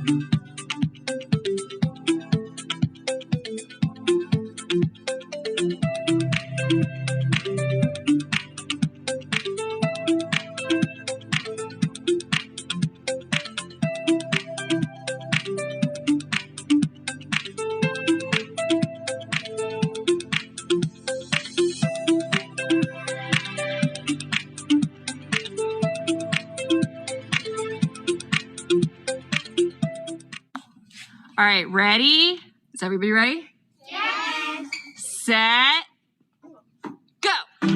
All right, ready? Is everybody ready? Yes. Set, go. You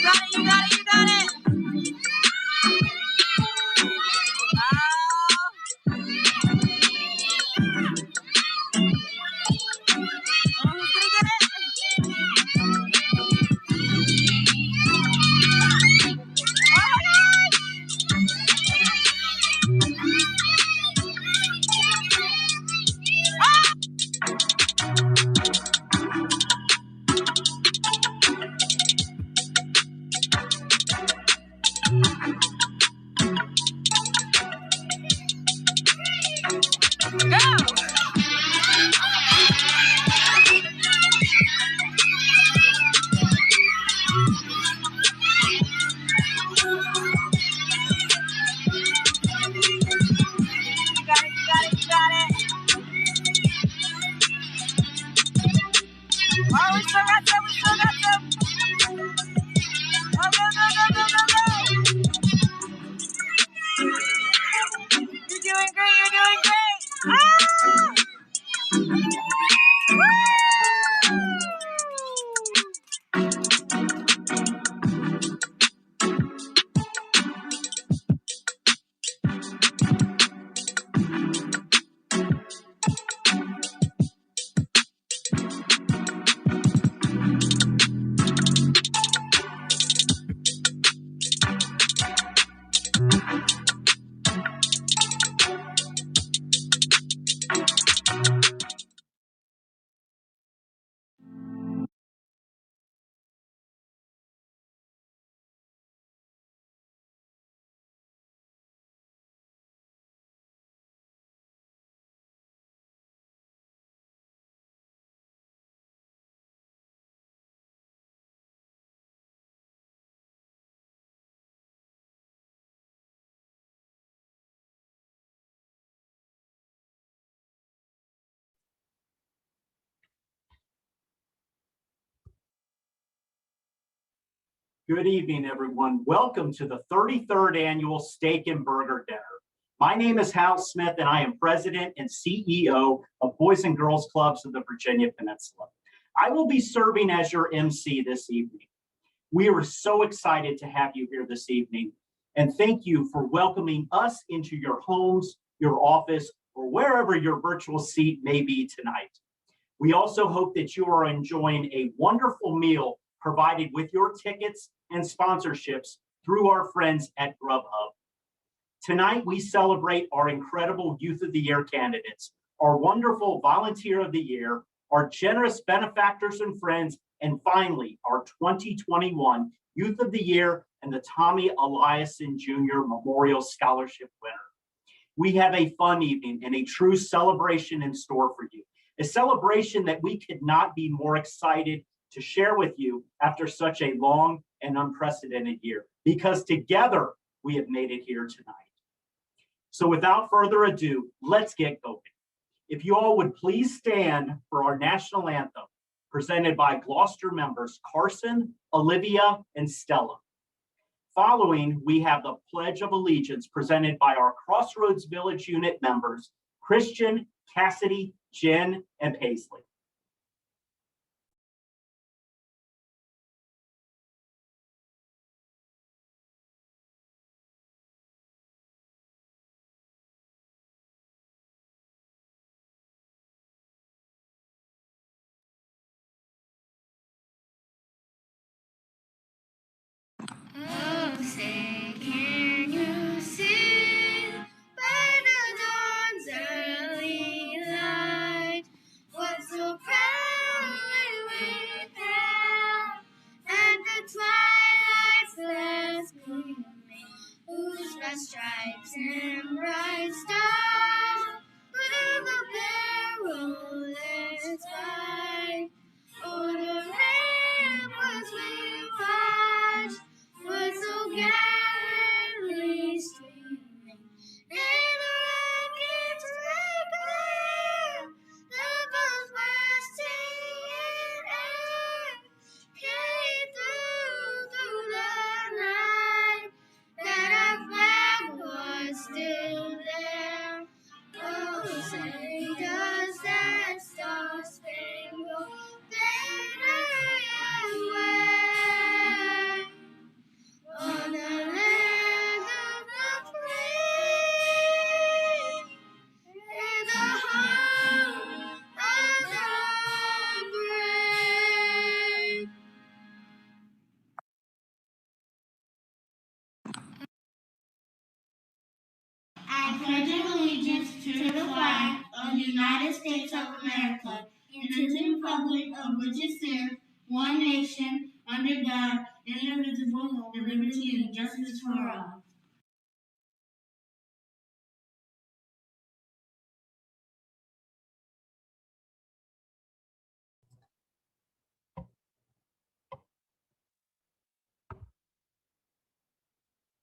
got it, you got it, you got it. Who's gonna get it? Go! You got it. Oh, we still got some. Go. You're doing great. Ah! Good evening, everyone. Welcome to the 33rd Annual Steak and Burger Dinner. My name is Hal Smith, and I am President and CEO of Boys and Girls Clubs of the Virginia Peninsula. I will be serving as your MC this evening. We are so excited to have you here this evening, and thank you for welcoming us into your homes, your office, or wherever your virtual seat may be tonight. We also hope that you are enjoying a wonderful meal provided with your tickets and sponsorships through our friends at Grubhub. Tonight, we celebrate our incredible Youth of the Year candidates, our wonderful Volunteer of the Year, our generous benefactors and friends, and finally, our 2021 Youth of the Year and the Tommy Eliason Jr. Memorial Scholarship winner. We have a fun evening and a true celebration in store for you. A celebration that we could not be more excited to share with you after such a long and unprecedented year, because together we have made it here tonight. So without further ado, let's get going. If you all would please stand for our national anthem, presented by Gloucester members Carson, Olivia, and Stella. Following, we have the Pledge of Allegiance presented by our Crossroads Village Unit members, Christian, Cassidy, Jen, and Paisley. Oh, say, can you see by the dawn's early light what so sit down at the twilight's last gleaming, whose red stripes and bright stars with the perilous fight. Oh, the ramparts we watched were so gallantly streaming, and the rockets flickered, the bombs bursting in air, came through the night, that our flag was still there. Oh, say does that star-spangled banner yet wave on the land of the free, in the home of the brave? I pledge allegiance to the flag of the United States of America and to the republic of which it stands, one nation, under God, indivisible, with liberty and justice for all.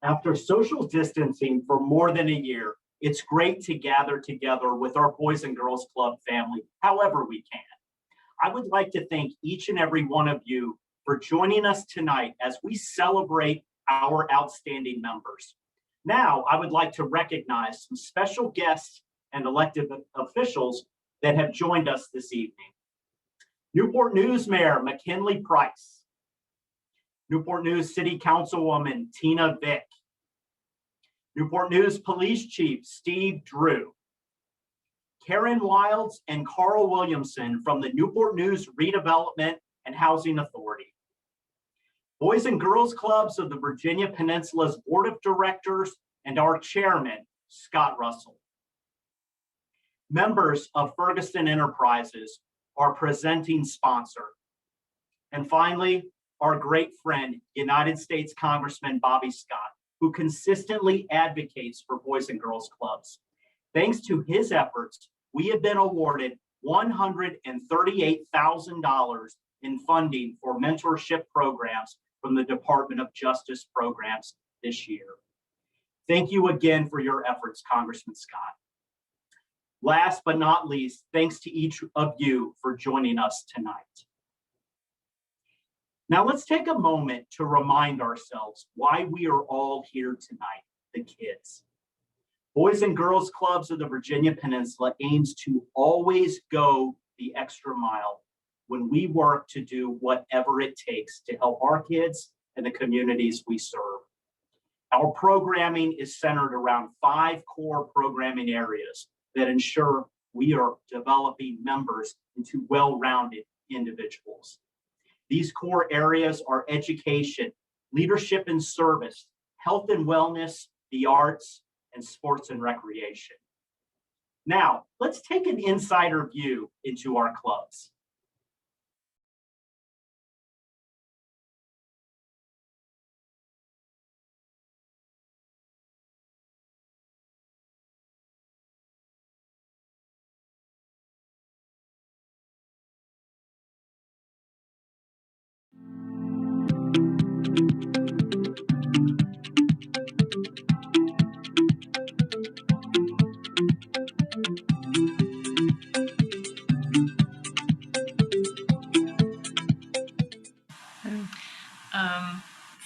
After social distancing for more than a year, it's great to gather together with our Boys and Girls Club family however we can. I would like to thank each and every one of you for joining us tonight as we celebrate our outstanding members. Now, I would like to recognize some special guests and elected officials that have joined us this evening. Newport News Mayor McKinley Price, Newport News City Councilwoman Tina Vick, Newport News Police Chief Steve Drew, Karen Wilds and Carl Williamson from the Newport News Redevelopment and Housing Authority, Boys and Girls Clubs of the Virginia Peninsula's Board of Directors, and our chairman, Scott Russell. Members of Ferguson Enterprises, our presenting sponsor. And finally, our great friend, United States Congressman Bobby Scott, who consistently advocates for Boys and Girls Clubs. Thanks to his efforts, we have been awarded $138,000 in funding for mentorship programs from the Department of Justice programs this year. Thank you again for your efforts, Congressman Scott. Last but not least, thanks to each of you for joining us tonight. Now let's take a moment to remind ourselves why we are all here tonight, the kids. Boys and Girls Clubs of the Virginia Peninsula aims to always go the extra mile when we work to do whatever it takes to help our kids and the communities we serve. Our programming is centered around 5 core programming areas that ensure we are developing members into well-rounded individuals. These core areas are education, leadership and service, health and wellness, the arts, and sports and recreation. Now, let's take an insider view into our clubs.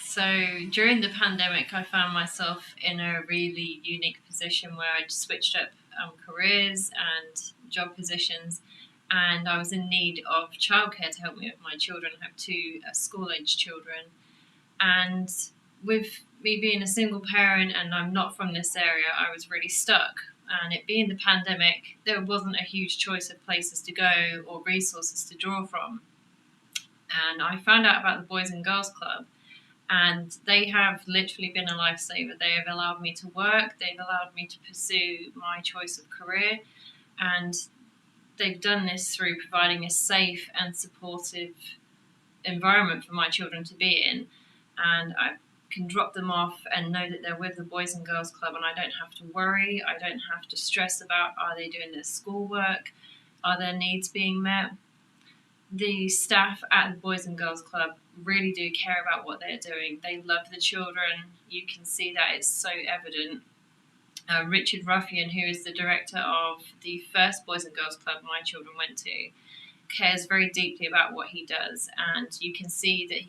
So during the pandemic, I found myself in a really unique position where I'd switched up careers and job positions, and I was in need of childcare to help me with my children. I have 2 school-age children, and with me being a single parent and I'm not from this area, I was really stuck. And it being the pandemic, there wasn't a huge choice of places to go or resources to draw from. And I found out about the Boys and Girls Club, and they have literally been a lifesaver. They have allowed me to work, they've allowed me to pursue my choice of career, and they've done this through providing a safe and supportive environment for my children to be in, and I can drop them off and know that they're with the Boys and Girls Club, and I don't have to worry. I don't have to stress about, are they doing their schoolwork? Are their needs being met? The staff at the Boys and Girls Club really do care about what they're doing. They love the children. You can see that, it's so evident. Richard Ruffian, who is the director of the first Boys and Girls Club my children went to, cares very deeply about what he does, and you can see that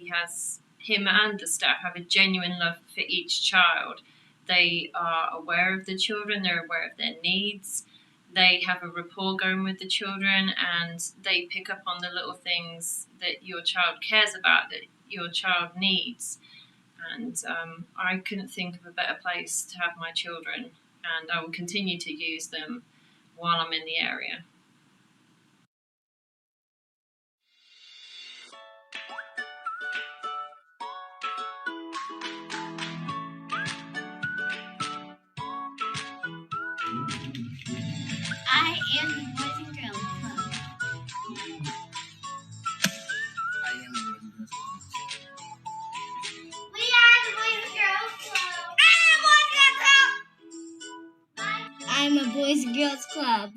him and the staff have a genuine love for each child. They are aware of the children, they're aware of their needs, they have a rapport going with the children, and they pick up on the little things that your child cares about, that your child needs. And I couldn't think of a better place to have my children, and I will continue to use them while I'm in the area. I am the Boys and Girls Club. We are the Boys and Girls Club. I'm a Boys and Girls Club.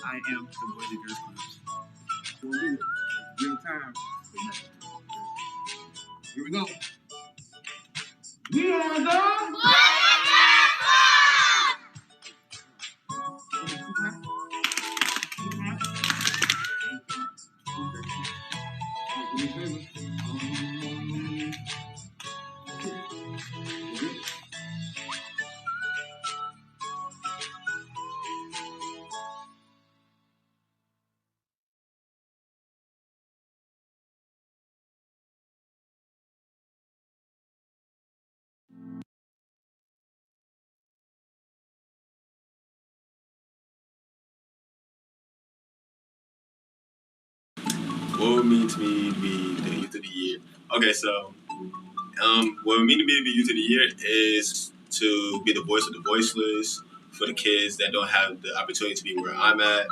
I am the Boys and Girls Club. We'll do it. Real time. Here we go. We are the Boys and Girls Club! What would it mean to me to be the youth of the year? Okay, so what it would mean to me to be youth of the year is to be the voice of the voiceless for the kids that don't have the opportunity to be where I'm at,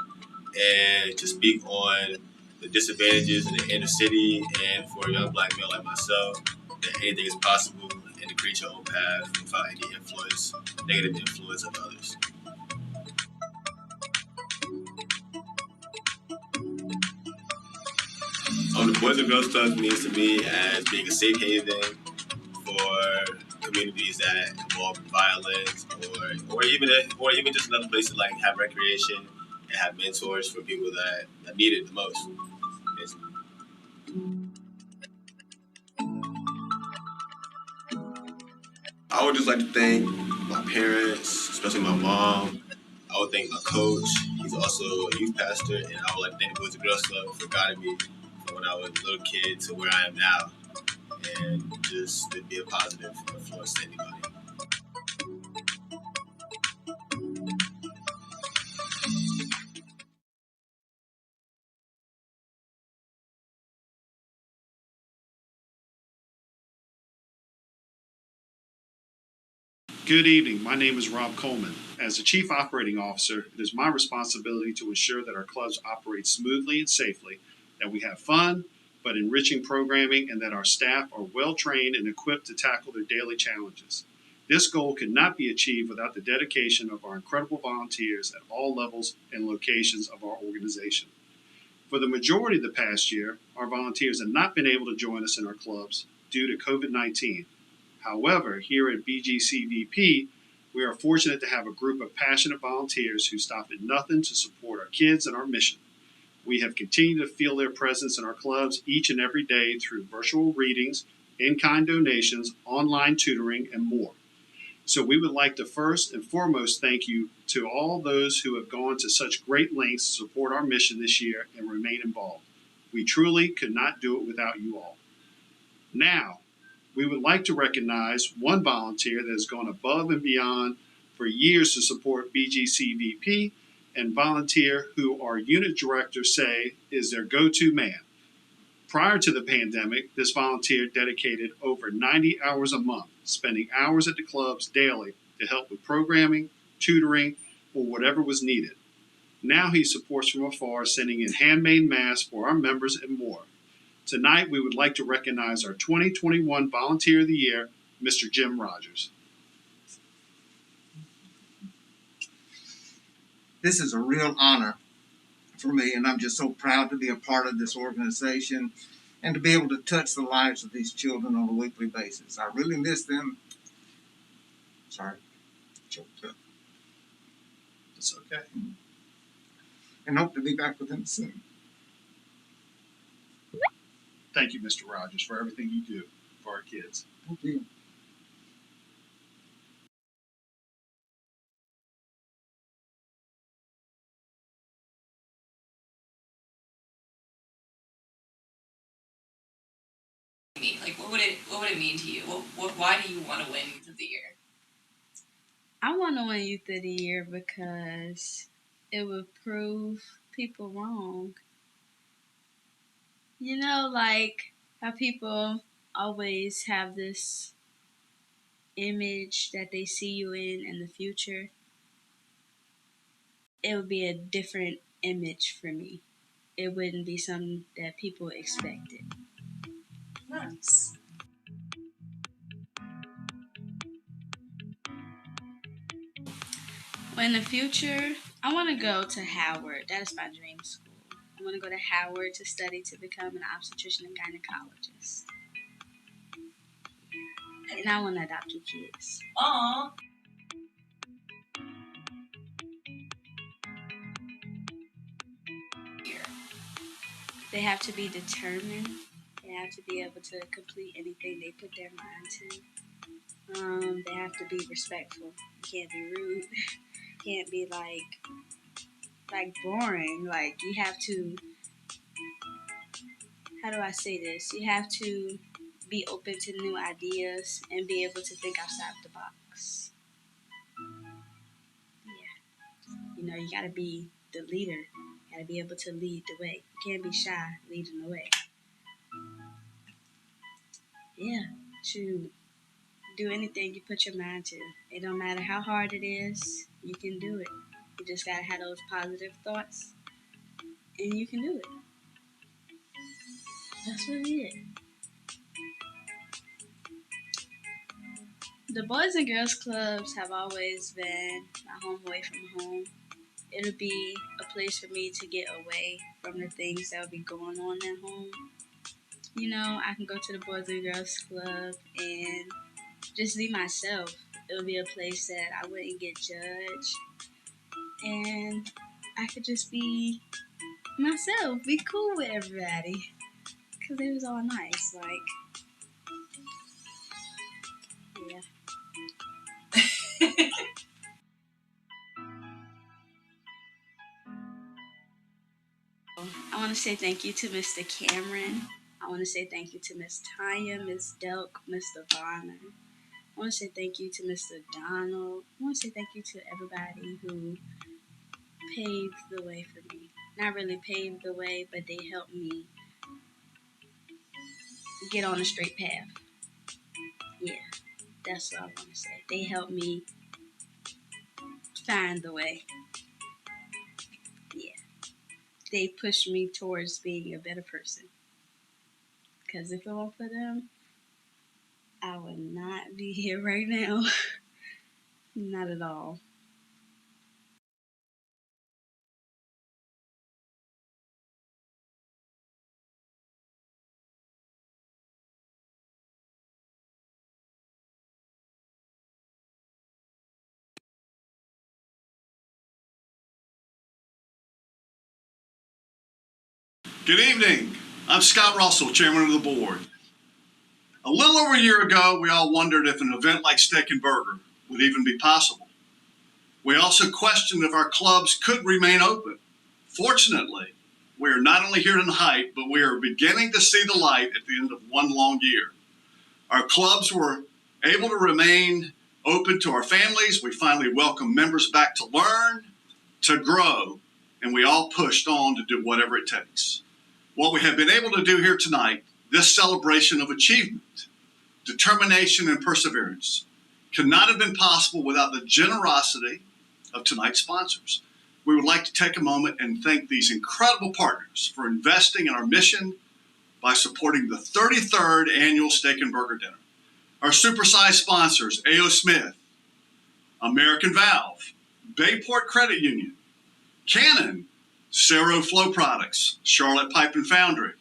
and to speak on the disadvantages in the inner city, and for a young black male like myself, that anything is possible, and to create your own path without any influence, negative influence of others. The Boys and Girls Club means to me as being a safe haven for communities that involve violence, or even just another place to like have recreation and have mentors for people that need it the most. I would just like to thank my parents, especially my mom. I would thank my coach. He's also a youth pastor, and I would like to thank the Boys and Girls Club for guiding me from when I was a little kid to where I am now, and just to be a positive influence to anybody. Good evening. My name is Rob Coleman. As the Chief Operating Officer, it is my responsibility to ensure that our clubs operate smoothly and safely, that we have fun but enriching programming, and that our staff are well trained and equipped to tackle their daily challenges. This goal could not be achieved without the dedication of our incredible volunteers at all levels and locations of our organization. For the majority of the past year, our volunteers have not been able to join us in our clubs due to COVID-19. However, here at BGCVP, we are fortunate to have a group of passionate volunteers who stop at nothing to support our kids and our mission. We have continued to feel their presence in our clubs each and every day through virtual readings, in-kind donations, online tutoring, and more. So we would like to first and foremost thank you to all those who have gone to such great lengths to support our mission this year and remain involved. We truly could not do it without you all. Now, we would like to recognize one volunteer that has gone above and beyond for years to support BGCVP, and volunteer who our unit directors say is their go-to man. Prior to the pandemic, this volunteer dedicated over 90 hours a month, spending hours at the clubs daily to help with programming, tutoring, or whatever was needed. Now he supports from afar, sending in handmade masks for our members and more. Tonight, we would like to recognize our 2021 Volunteer of the Year, Mr. Jim Rogers. This is a real honor for me, and I'm just so proud to be a part of this organization and to be able to touch the lives of these children on a weekly basis. I really miss them. Sorry, choked up. It's okay. And hope to be back with them soon. Thank you, Mr. Rogers, for everything you do for our kids. Thank you. Like, what would it mean to you? Why do you want to win Youth of the Year? I want to win Youth of the Year because it would prove people wrong. You know, like how people always have this image that they see you in the future. It would be a different image for me. It wouldn't be something that people expected. Nice. Well, in the future, I want to go to Howard. That is my dream school. I want to go to Howard to study to become an obstetrician and gynecologist. And I want to adopt 2 kids. Aww. They have to be determined. They have to be able to complete anything they put their mind to. They have to be respectful. You can't be rude. Can't be like boring. Like, you have to, how do I say this? You have to be open to new ideas and be able to think outside the box. Yeah. You know, you gotta be the leader. You gotta be able to lead the way. You can't be shy leading the way. Yeah, to do anything you put your mind to. It don't matter how hard it is, you can do it. You just gotta have those positive thoughts, and you can do it. That's really it. The Boys and Girls Clubs have always been my home away from home. It'll be a place for me to get away from the things that will be going on at home. You know, I can go to the Boys and Girls Club and just be myself. It'll be a place that I wouldn't get judged. And I could just be myself, be cool with everybody. Because it was all nice, like, yeah. I want to say thank you to Mr. Cameron. I want to say thank you to Miss Tanya, Miss Delk, Mr. Bonner. I want to say thank you to Mr. Donald. I want to say thank you to everybody who paved the way for me. Not really paved the way, but they helped me get on a straight path. Yeah, that's what I want to say. They helped me find the way. Yeah. They pushed me towards being a better person. Because if it weren't for them, I would not be here right now. Not at all. Good evening. I'm Scott Russell, Chairman of the Board. A little over a year ago, we all wondered if an event like Steak and Burger would even be possible. We also questioned if our clubs could remain open. Fortunately, we are not only here tonight, but we are beginning to see the light at the end of one long year. Our clubs were able to remain open to our families. We finally welcomed members back to learn, to grow, and we all pushed on to do whatever it takes. What we have been able to do here tonight, this celebration of achievement, determination, and perseverance, could not have been possible without the generosity of tonight's sponsors. We would like to take a moment and thank these incredible partners for investing in our mission by supporting the 33rd Annual Steak and Burger Dinner. Our supersized sponsors, A.O. Smith, American Valve, Bayport Credit Union, Canon, Cero Flow Products, Charlotte Pipe and Foundry,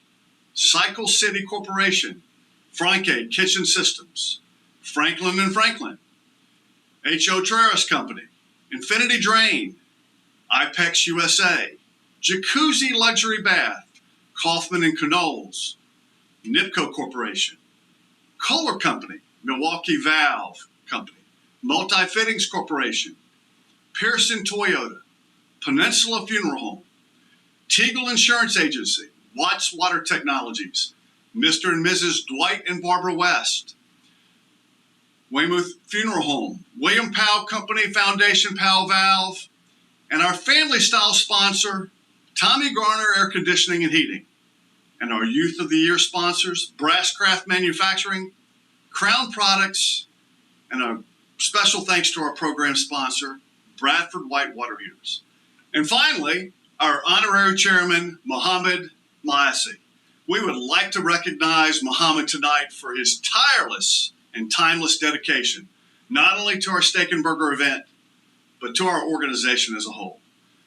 Cycle City Corporation, Franke Kitchen Systems, Franklin and Franklin, H.O. Traris Company, Infinity Drain, IPEX USA, Jacuzzi Luxury Bath, Kaufman and Knoll's, Nipco Corporation, Kohler Company, Milwaukee Valve Company, Multi Fittings Corporation, Pearson Toyota, Peninsula Funeral Home, Teagle Insurance Agency, Watts Water Technologies, Mr. and Mrs. Dwight and Barbara West, Weymouth Funeral Home, William Powell Company Foundation Powell Valve, and our family style sponsor, Tommy Garner Air Conditioning and Heating, and our Youth of the Year sponsors, Brasscraft Manufacturing, Crown Products, and a special thanks to our program sponsor, Bradford White Water Heaters. And finally, our honorary chairman, Mohammed Maasi. We would like to recognize Mohammed tonight for his tireless and timeless dedication, not only to our Steak and Burger event, but to our organization as a whole.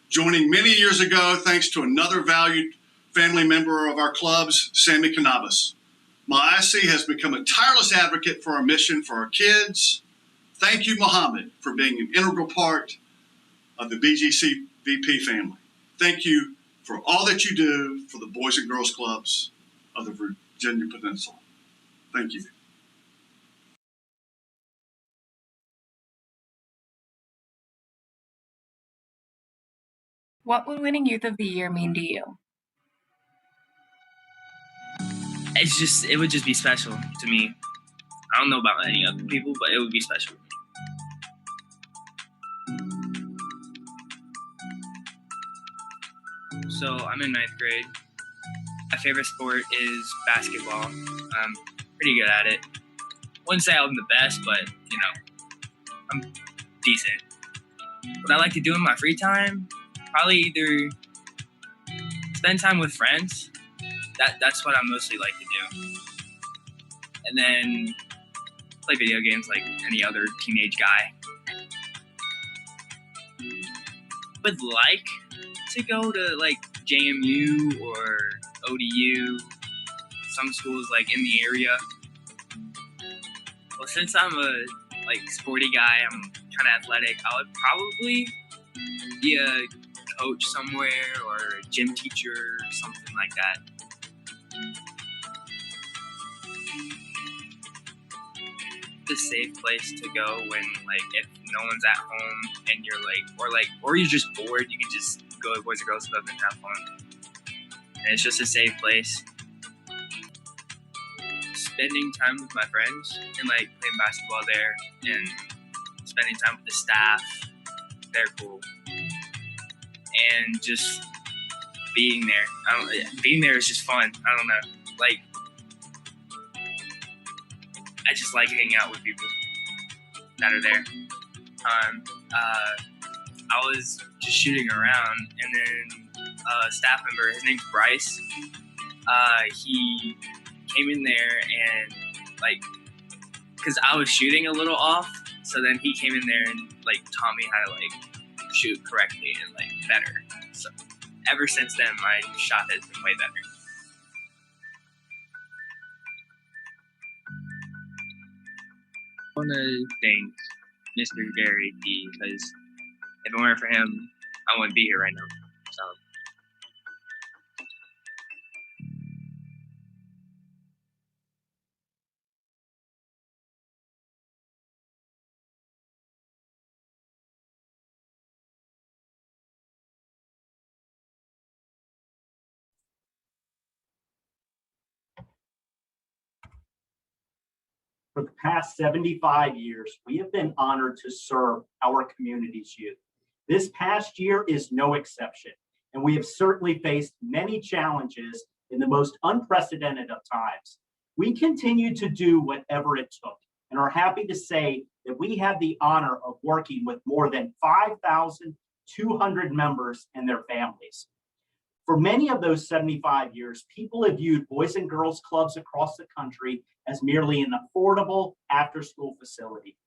Joining many years ago, thanks to another valued family member of our clubs, Sammy Cannabis. Maasi has become a tireless advocate for our mission for our kids. Thank you, Mohammed, for being an integral part of the BGC VP family. Thank you for all that you do for the Boys and Girls Clubs of the Virginia Peninsula. Thank you. What would winning Youth of the Year mean to you? It would just be special to me. I don't know about any other people, but it would be special. So I'm in 9th grade. My favorite sport is basketball. I'm pretty good at it. Wouldn't say I'm the best, but I'm decent. What I like to do in my free time, probably either spend time with friends. That's what I mostly like to do. And then play video games like any other teenage guy. Would like to go to like JMU or ODU, some schools like in the area. Well, since I'm a sporty guy, I'm kind of athletic, I would probably be a coach somewhere or a gym teacher or something like that. A safe place to go when if no one's at home and you're or you're just bored, you can just go to Boys and Girls Club and have fun. And it's just a safe place. Spending time with my friends and playing basketball there and spending time with the staff, they're cool. And just being there. Being there is just fun. I don't know. I just like hanging out with people that are there. I was just shooting around, and then a staff member, his name's Bryce, he came in there and because I was shooting a little off, so then he came in there and taught me how to shoot correctly and better. So ever since then, my shot has been way better. I want to thank Mr. Gary P, because if it weren't for him, I wouldn't be here right now. So. For the past 75 years, we have been honored to serve our community's youth. This past year is no exception, and we have certainly faced many challenges in the most unprecedented of times. We continue to do whatever it took and are happy to say that we had the honor of working with more than 5,200 members and their families. For many of those 75 years, people have viewed Boys and Girls Clubs across the country as merely an affordable after-school facility.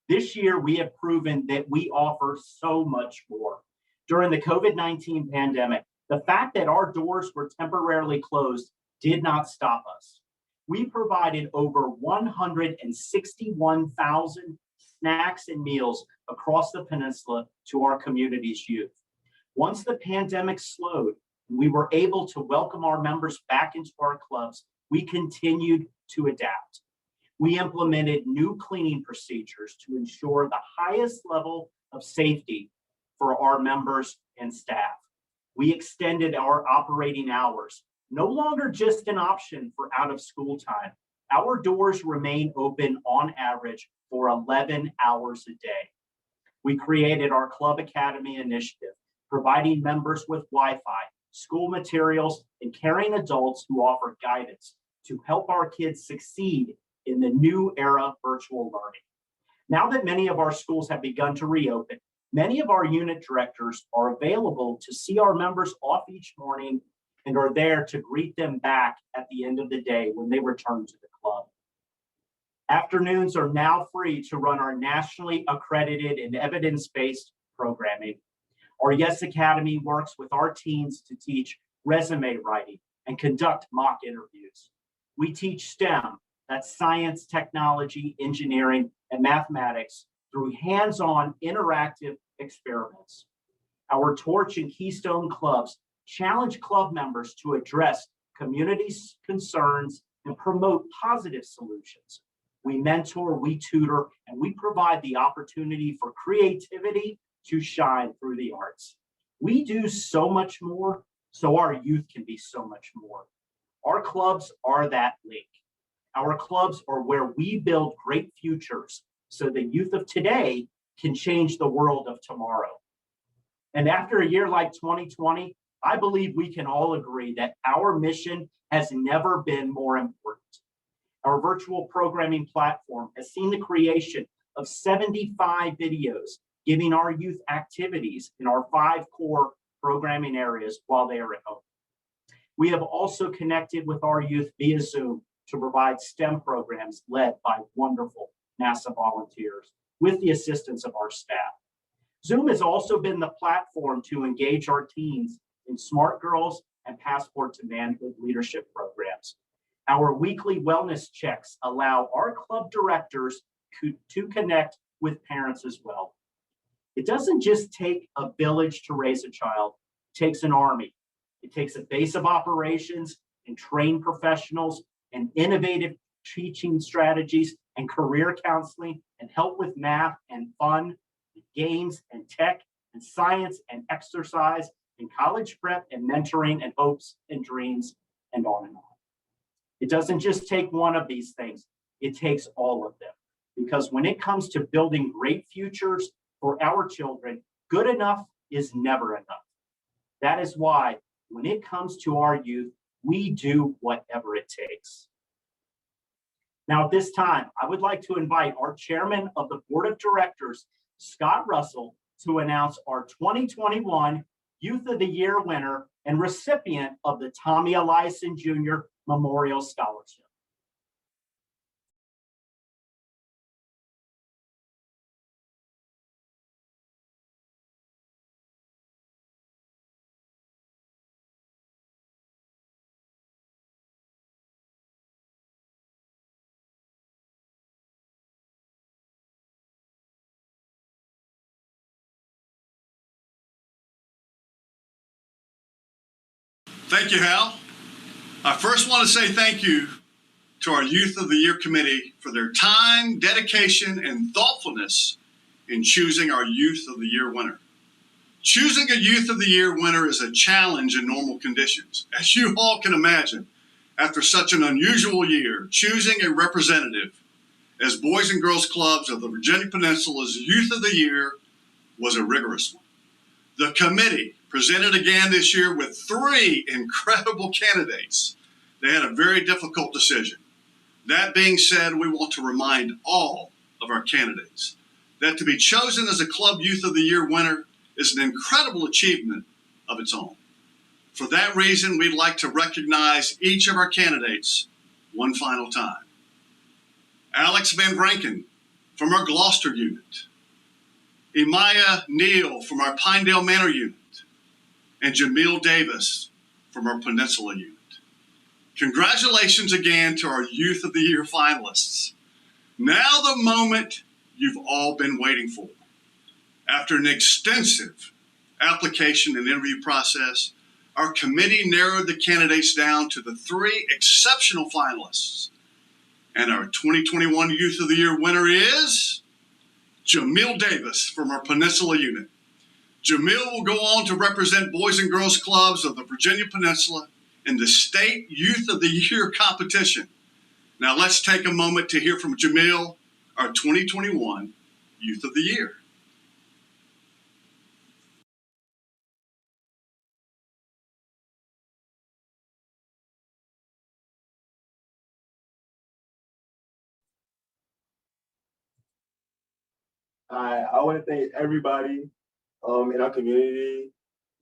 This year, we have proven that we offer so much more. During the COVID-19 pandemic, the fact that our doors were temporarily closed did not stop us. We provided over 161,000 snacks and meals across the peninsula to our community's youth. Once the pandemic slowed, we were able to welcome our members back into our clubs. We continued to adapt. We implemented new cleaning procedures to ensure the highest level of safety for our members and staff. We extended our operating hours, no longer just an option for out of school time. Our doors remain open on average for 11 hours a day. We created our Club Academy initiative, providing members with Wi-Fi, school materials, and caring adults who offer guidance to help our kids succeed in the new era of virtual learning. Now that many of our schools have begun to reopen, many of our unit directors are available to see our members off each morning and are there to greet them back at the end of the day when they return to the club. Afternoons are now free to run our nationally accredited and evidence-based programming. Our Yes Academy works with our teens to teach resume writing and conduct mock interviews. We teach STEM, that's science, technology, engineering, and mathematics, through hands-on interactive experiments. Our Torch and Keystone clubs challenge club members to address community concerns and promote positive solutions. We mentor, we tutor, and we provide the opportunity for creativity to shine through the arts. We do so much more, so our youth can be so much more. Our clubs are that link. Our clubs are where we build great futures so the youth of today can change the world of tomorrow. And after a year like 2020, I believe we can all agree that our mission has never been more important. Our virtual programming platform has seen the creation of 75 videos giving our youth activities in our 5 core programming areas while they are at home. We have also connected with our youth via Zoom to provide STEM programs led by wonderful NASA volunteers with the assistance of our staff. Zoom has also been the platform to engage our teens in Smart Girls and Passport to Manhood leadership programs. Our weekly wellness checks allow our club directors to connect with parents as well. It doesn't just take a village to raise a child, it takes an army. It takes a base of operations and trained professionals and innovative teaching strategies and career counseling and help with math and fun, and games and tech and science and exercise and college prep and mentoring and hopes and dreams and on and on. It doesn't just take one of these things, it takes all of them. Because when it comes to building great futures for our children, good enough is never enough. That is why when it comes to our youth, we do whatever it takes. Now, at this time, I would like to invite our chairman of the board of directors, Scott Russell, to announce our 2021 Youth of the Year winner and recipient of the Tommy Eliason Jr. Memorial Scholarship. Thank you, Hal. I first want to say thank you to our Youth of the Year Committee for their time, dedication, and thoughtfulness in choosing our Youth of the Year winner. Choosing a Youth of the Year winner is a challenge in normal conditions. As you all can imagine, after such an unusual year, choosing a representative as Boys and Girls Clubs of the Virginia Peninsula's Youth of the Year was a rigorous one. The committee presented again this year with 3 incredible candidates. They had a very difficult decision. That being said, we want to remind all of our candidates. That to be chosen as a Club Youth of the Year winner is an incredible achievement of its own. For that reason, we'd like to recognize each of our candidates one final time. Alex Van Branken from our Gloucester unit, Emaya Neal from our Pinedale Manor unit, and Jamil Davis from our Peninsula unit. Congratulations again to our Youth of the Year finalists. Now the moment you've all been waiting for. After an extensive application and interview process, our committee narrowed the candidates down to the 3 exceptional finalists. And our 2021 Youth of the Year winner is Jamil Davis from our Peninsula unit. Jamil will go on to represent Boys and Girls Clubs of the Virginia Peninsula in the State Youth of the Year competition. Now let's take a moment to hear from Jamil, our 2021 Youth of the Year. I want to thank everybody in our community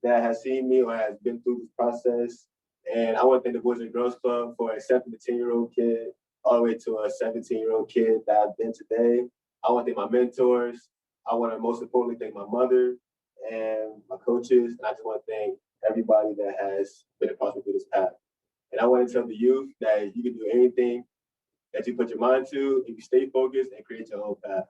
that has seen me or has been through this process. And I want to thank the Boys and Girls Club for accepting the 10-year-old kid all the way to a 17-year-old kid that I've been today. I want to thank my mentors. I want to most importantly thank my mother and my coaches. And I just want to thank everybody that has been a part of this path. And I want to tell the youth that you can do anything that you put your mind to if you stay focused and create your own path.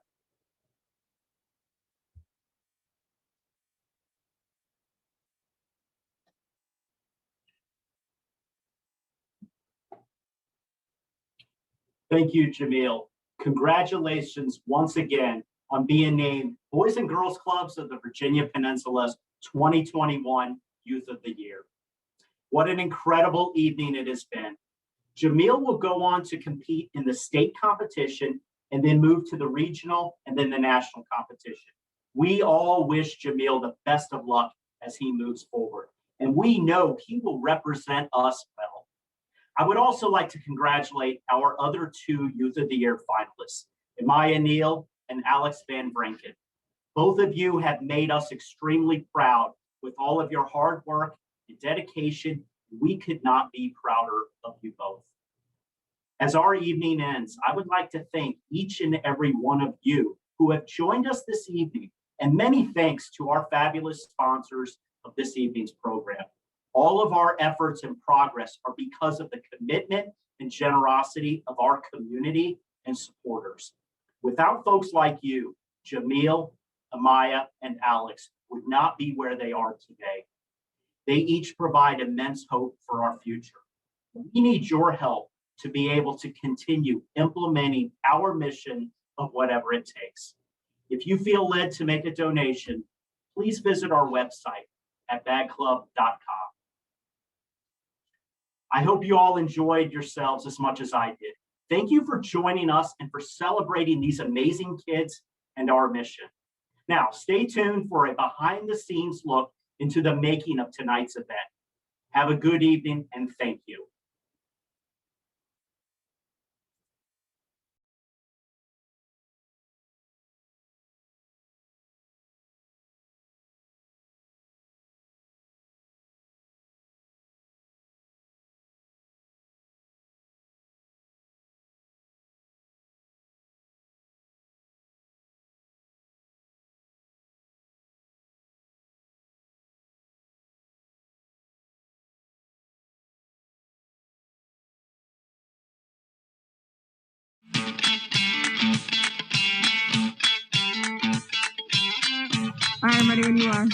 Thank you, Jamil. Congratulations once again on being named Boys and Girls Clubs of the Virginia Peninsula's 2021 Youth of the Year. What an incredible evening it has been. Jamil will go on to compete in the state competition and then move to the regional and then the national competition. We all wish Jamil the best of luck as he moves forward, and we know he will represent us well. I would also like to congratulate our other 2 Youth of the Year finalists, Emaya Neal and Alex Van Branken. Both of you have made us extremely proud with all of your hard work and dedication. We could not be prouder of you both. As our evening ends, I would like to thank each and every one of you who have joined us this evening, and many thanks to our fabulous sponsors of this evening's program. All of our efforts and progress are because of the commitment and generosity of our community and supporters. Without folks like you, Jamil, Emaya, and Alex would not be where they are today. They each provide immense hope for our future. We need your help to be able to continue implementing our mission of whatever it takes. If you feel led to make a donation, please visit our website at bagclub.com. I hope you all enjoyed yourselves as much as I did. Thank you for joining us and for celebrating these amazing kids and our mission. Now, stay tuned for a behind-the-scenes look into the making of tonight's event. Have a good evening, and thank you. I'm ready when you are.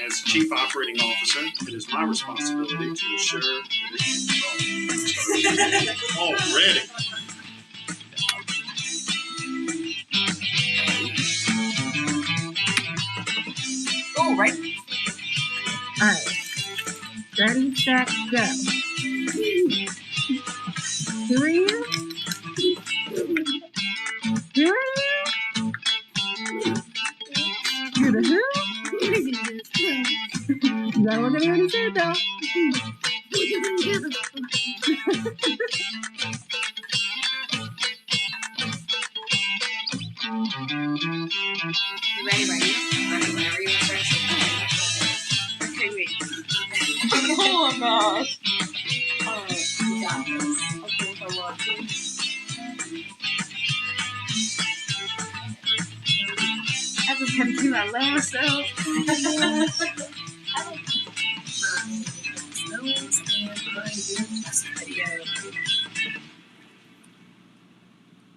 As Chief Operating Officer, it is my responsibility to ensure that it already. Oh, right. All right. Ready, set, go. 3, 2, do the who? gotta look at me when you say it though. Ready? Whenever you start saying. Okay, wait. Oh my gosh. Alright, you got this. Okay, so watching. I just had to keep my lower self.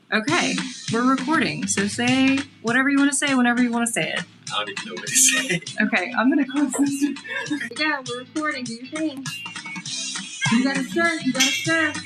Okay, we're recording, so say whatever you want to say whenever you want to say it. I don't even know what to say. Okay, I'm gonna close this. Yeah, we're recording. Do your thing. You gotta start.